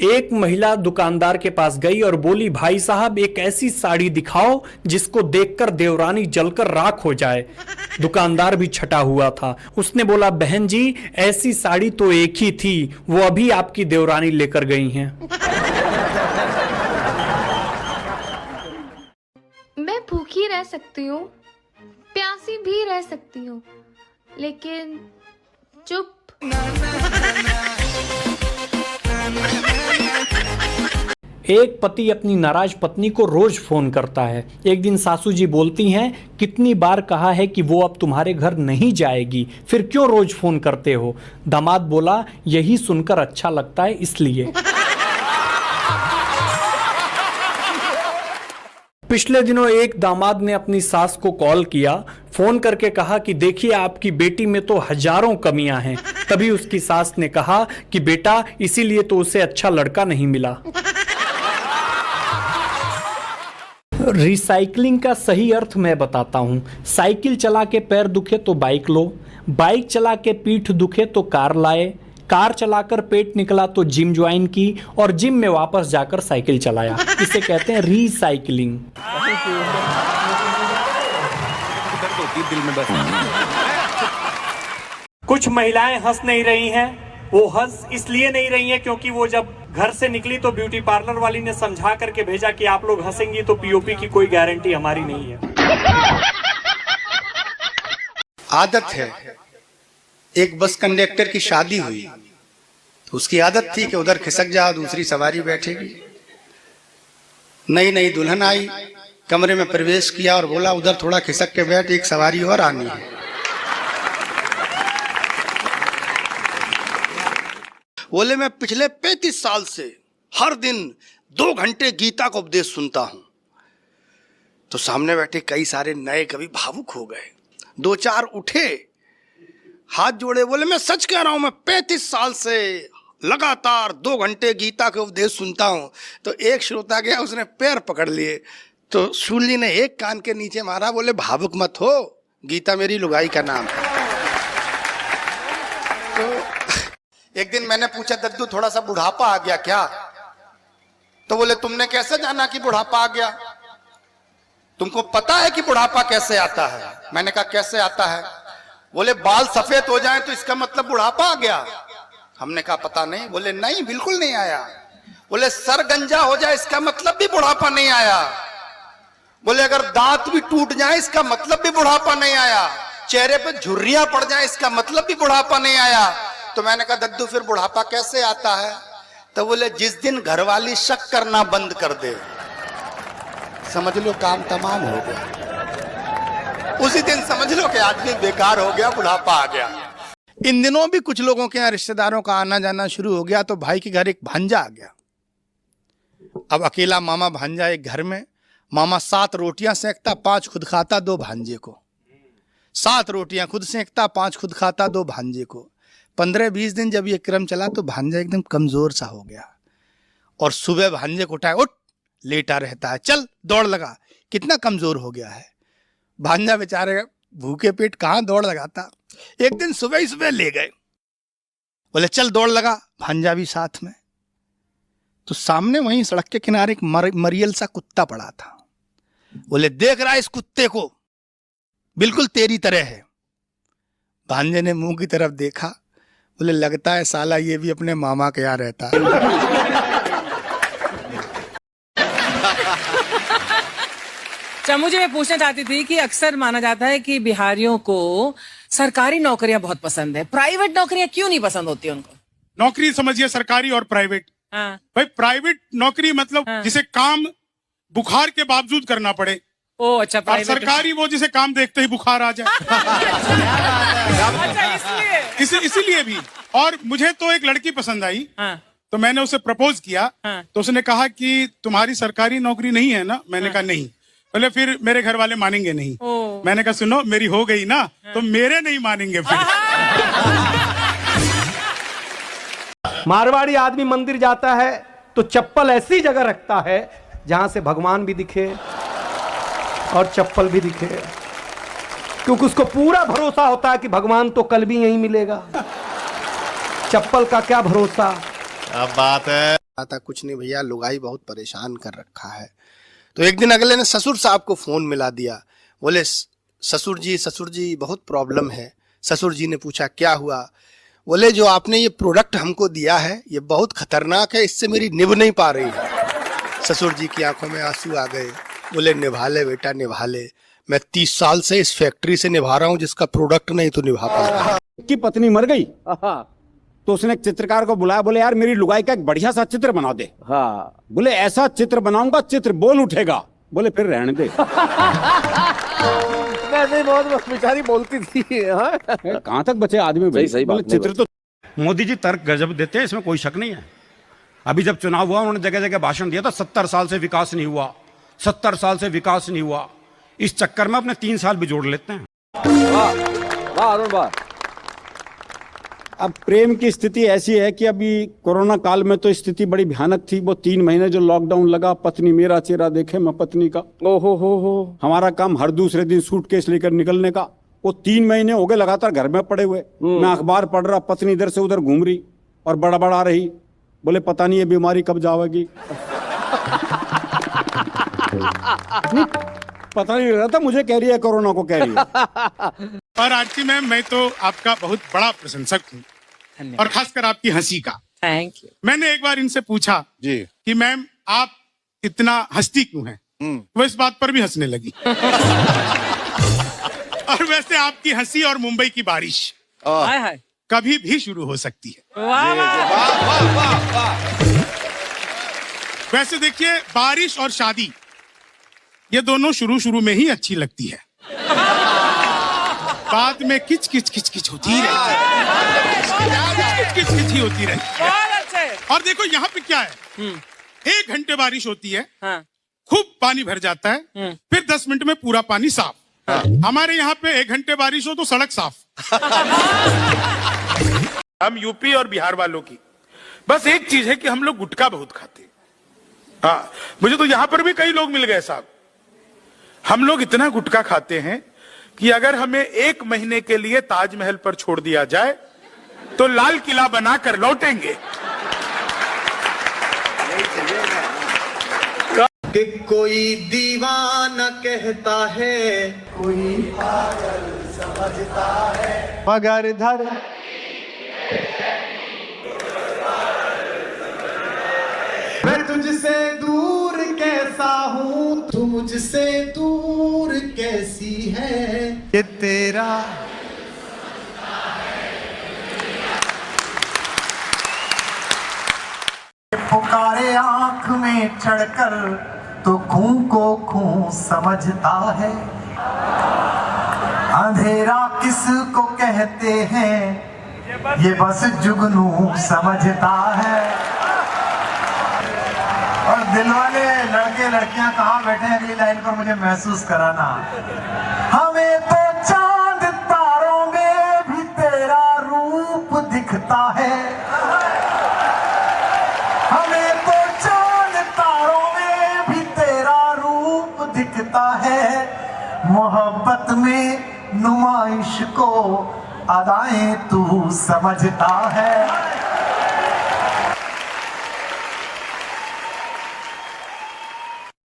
एक महिला दुकानदार के पास गई और बोली, भाई साहब एक ऐसी साड़ी दिखाओ जिसको देखकर देवरानी जलकर राख हो जाए। दुकानदार भी छटा हुआ था। उसने बोला, बहन जी ऐसी साड़ी तो एक ही थी, वो अभी आपकी देवरानी लेकर गई हैं। मैं भूखी रह सकती हूँ, प्यासी भी रह सकती हूँ, लेकिन चुप। एक पति अपनी नाराज पत्नी को रोज फोन करता है। एक दिन सासू जी बोलती हैं, कितनी बार कहा है कि वो अब तुम्हारे घर नहीं जाएगी, फिर क्यों रोज फोन करते हो? दामाद बोला, यही सुनकर अच्छा लगता है इसलिए। पिछले दिनों एक दामाद ने अपनी सास को कॉल किया, फोन करके कहा कि देखिए आपकी बेटी में तो हजारों कमियां हैं। तभी उसकी सास ने कहा कि बेटा इसीलिए तो उसे अच्छा लड़का नहीं मिला। रिसाइकलिंग का सही अर्थ मैं बताता हूं। साइकिल चला के पैर दुखे तो बाइक लो, बाइक चला के पीठ दुखे तो कार लाए, कार चलाकर पेट निकला तो जिम ज्वाइन की और जिम में वापस जाकर साइकिल चलाया। इसे कहते हैं रीसाइक्लिंग। कुछ महिलाएं हंस नहीं रही हैं। वो हंस इसलिए नहीं रही हैं क्योंकि वो जब घर से निकली तो ब्यूटी पार्लर वाली ने समझा करके भेजा कि आप लोग हंसेंगी तो पीओपी की कोई गारंटी हमारी नहीं है। आदत है, एक बस कंडक्टर की शादी हुई तो उसकी आदत थी कि उधर खिसक जाओ, दूसरी सवारी बैठेगी। नई नई दुल्हन आई, कमरे में प्रवेश किया और बोला, उधर थोड़ा खिसक के बैठ, एक सवारी और आनी है। बोले, मैं पिछले 35 साल से हर दिन 2 घंटे गीता का उपदेश सुनता हूं। तो सामने बैठे कई सारे नए कवि भावुक हो गए। 2-4 उठे, हाथ जोड़े, बोले, मैं सच कह रहा हूं, मैं 35 साल से लगातार 2 घंटे गीता के उपदेश सुनता हूं। तो एक श्रोता गया, उसने पैर पकड़ लिए, तो शूली ने एक कान के नीचे मारा, बोले, भावुक मत हो, गीता मेरी लुगाई का नाम है। तो एक दिन मैंने पूछा, दद्दू थोड़ा सा बुढ़ापा आ गया क्या? तो बोले, तुमने कैसे जाना कि बुढ़ापा आ गया? तुमको पता है कि बुढ़ापा कैसे आता है? मैंने कहा, कैसे आता है? बोले, बाल सफेद हो जाएं तो इसका मतलब बुढ़ापा आ गया। हमने कहा, पता नहीं। बोले, नहीं, बिल्कुल नहीं आया। बोले, सर गंजा हो जाए इसका मतलब भी बुढ़ापा नहीं आया। बोले, अगर दांत भी टूट जाए इसका मतलब भी बुढ़ापा नहीं आया। चेहरे पे झुर्रियां पड़ जाए इसका मतलब भी बुढ़ापा नहीं आया। तो मैंने कहा, दद्दू फिर बुढ़ापा कैसे आता है? तो बोले, जिस दिन घरवाली शक करना बंद कर दे, समझ लो काम तमाम हो गया। उसी दिन समझ लो कि आदमी बेकार हो गया, बुढ़ापा आ गया। इन दिनों भी कुछ लोगों के यहाँ रिश्तेदारों का आना जाना शुरू हो गया। तो भाई के घर एक भांजा आ गया। अब अकेला मामा भांजा एक घर में। मामा 7 रोटियां सेकता, 5 खुद खाता, 2 भांजे को। 7 रोटियां खुद सेकता, 5 खुद खाता, 2 भांजे को। 15-20 दिन जब ये क्रम चला तो भांजा एकदम कमजोर सा हो गया। और सुबह भांजे को उठाया, उठ, लेटा रहता है, चल दौड़ लगा। कितना कमजोर हो गया है भांजा बेचारे, भूखे पेट कहाँ दौड़ लगाता। एक दिन सुबह ही सुबह ले गए, बोले, चल दौड़ लगा, भांजा भी साथ में। तो सामने वहीं सड़क के किनारे एक मरियल सा कुत्ता पड़ा था। बोले, देख रहा है इस कुत्ते को, बिल्कुल तेरी तरह है। भांजे ने मुंह की तरफ देखा, बोले, लगता है साला ये भी अपने मामा के यहाँ रहता है। मुझे मैं पूछना चाहती थी कि अक्सर माना जाता है कि बिहारियों को सरकारी नौकरियां बहुत पसंद है, प्राइवेट नौकरियां क्यों नहीं पसंद होती उनको? नौकरी समझिए सरकारी और प्राइवेट। हाँ। भाई प्राइवेट नौकरी मतलब जिसे काम बुखार के बावजूद करना पड़े। ओ अच्छा, और सरकारी वो जिसे काम देखते ही बुखार आ जाए। अच्छा, इसीलिए भी। और मुझे तो एक लड़की पसंद आई। हाँ। तो मैंने उसे प्रपोज किया। हाँ। तो उसने कहा कि तुम्हारी सरकारी नौकरी नहीं है ना? मैंने कहा नहीं। बोले, फिर मेरे घर वाले मानेंगे नहीं। मैंने कहा, सुनो, मेरी हो गई ना तो मेरे नहीं मानेंगे फिर। मारवाड़ी आदमी मंदिर जाता है तो चप्पल ऐसी जगह रखता है जहां से भगवान भी दिखे और चप्पल भी दिखे, क्योंकि उसको पूरा भरोसा होता है कि भगवान तो कल भी यहीं मिलेगा। चप्पल का क्या भरोसा। अब बात है। था कुछ नहीं भैया, लुगाई बहुत परेशान कर रखा है। तो एक दिन अगले ने ससुर साहब को फोन मिला दिया। बोले ससुर जी बहुत प्रॉब्लम है। ससुर जी ने पूछा क्या हुआ? बोले जो आपने ये प्रोडक्ट हमको दिया है ये बहुत खतरनाक है, इससे मेरी निभ नहीं पा रही है। ससुर जी की आंखों में आंसू आ गए। बोले निभा ले बेटा निभा ले, मैं 30 साल से इस फैक्ट्री से निभा रहा हूँ, जिसका प्रोडक्ट नहीं तो निभा पाता। की पत्नी मर गई तो उसने एक चित्रकार को बुलाया, बोले यार मेरी लुगाई का एक बढ़िया सा चित्र बना दे। हाँ। बोले ऐसा चित्र बनाऊंगा चित्र बोल उठेगा। बोले फिर रहने दे। वैसे बहुत बेचारी बोलती थी। कहाँ तक बचे आदमी भाई? सही बोले चित्र तो मोदी जी तर्क गजब देते हैं, इसमें कोई शक नहीं है। अभी जब चुनाव हुआ उन्होंने जगह जगह भाषण दिया था 70 साल से विकास नहीं हुआ, 70 साल से विकास नहीं हुआ। इस चक्कर में अपने 3 साल भी जोड़ लेते हैं। वाह अरुण वाह। अब प्रेम की स्थिति ऐसी है कि अभी कोरोना काल में तो स्थिति बड़ी भयानक थी। वो 3 महीने जो लॉकडाउन लगा, पत्नी मेरा चेहरा देखे मैं पत्नी का। ओहो हो। हमारा काम हर दूसरे दिन सूटकेस लेकर निकलने का। वो 3 महीने हो गए लगातार घर में पड़े हुए। मैं अखबार पढ़ रहा, पत्नी इधर से उधर घूम रही और बड़ा रही। बोले पता नहीं ये बीमारी कब जाएगी। पता नहीं रहा था, मुझे कह रही है कोरोना को कह रही है। और आरती मैम मैं तो आपका बहुत बड़ा प्रशंसक हूँ, और खासकर आपकी हंसी का। Thank you. मैंने एक बार इनसे पूछा जी कि मैम आप इतना हंसती क्यों हैं? वो इस बात पर भी हंसने लगी। और वैसे आपकी हंसी और मुंबई की बारिश हाय कभी भी शुरू हो सकती है। वैसे देखिए बारिश और शादी ये दोनों शुरू में ही अच्छी लगती है, बाद में किच किच होती रहती है। किच ही होती रहती है। और देखो यहाँ पे क्या है, 1 घंटे बारिश होती है, खूब पानी भर जाता है, फिर 10 मिनट में पूरा पानी साफ। हमारे यहाँ पे 1 घंटे बारिश हो तो सड़क साफ। हम यूपी और बिहार वालों की बस एक चीज है कि हम लोग गुटखा बहुत खाते हैं। हाँ, मुझे तो यहाँ पर भी कई लोग मिल गए साहब। हम लोग इतना गुटखा खाते हैं कि अगर हमें 1 महीने के लिए ताजमहल पर छोड़ दिया जाए तो लाल किला बनाकर लौटेंगे। कि कोई दीवाना कहता है, कोई पागल समझता है, मगर धर मैं तुझसे दूर कैसा हूँ, तू मुझसे दूर कैसी है, ये तेरा पुकारे आंख में चढ़कर तो खून को खून समझता है, अंधेरा किसको कहते हैं ये बस जुगनू समझता है। और दिल वाले लड़के लड़कियां कहाँ बैठे हैं अगली लाइन पर मुझे महसूस कराना। हमें तो चांद तारों में भी तेरा रूप दिखता है, हमें तो चांद तारों में भी तेरा रूप दिखता है, मोहब्बत में नुमाइश को अदाएं तू समझता है।